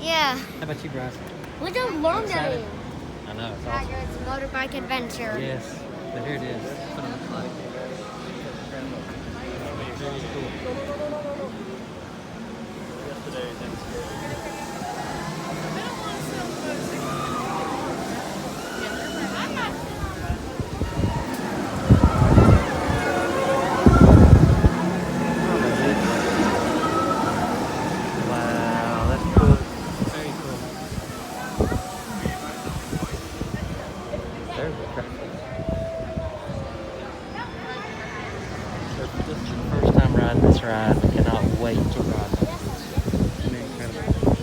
Yeah. How about you, Bryce? We don't learn that Excited? in. I know, it's awesome. Tiger's motorbike adventure. Yes, but here it is. That's what it looks like. Very cool. Wow, that's cool. Very cool. There's the traffic. This is the first time riding this ride. I cannot wait to ride this. It's very incredible.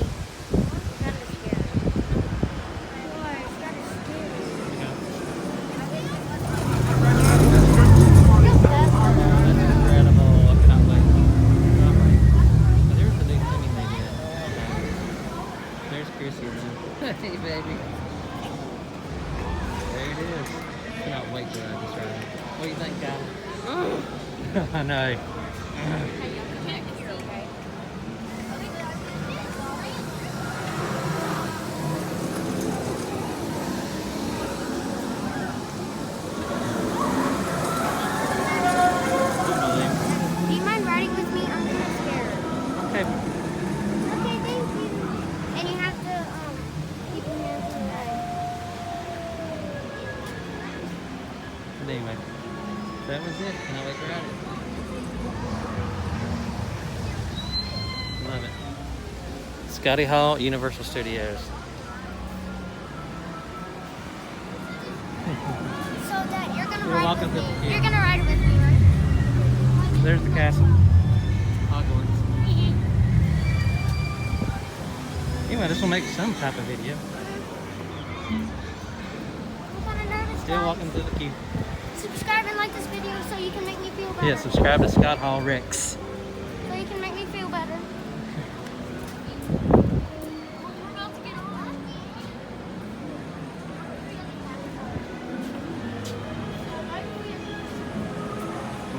That's incredible. I cannot wait. Oh, there's the big thing they did. There's Chrissy then. Hey, baby. There it is. Cannot wait to ride this ride. What do you think, Kyle? I know. Do you mind riding with me? I'm kind of scared. Okay. Okay, thank you. And you have to keep your hands in the way. But anyway, that was it. Cannot wait to ride it. Love it. Scotty Hall, Universal Studios. So that you're gonna You're ride welcome with to me. the- You're gonna ride with me, right? There's the castle. Hogwarts. Anyway, this will make some type of video. I'm kind of nervous. Still guys. welcome to the queue. Subscribe and like this video so you can make me feel better. Yeah, subscribe to Scott Hall Rex. So you can make me feel better.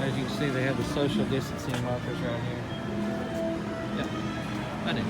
As you can see, they have the social distancing markers right here. Yep, I did.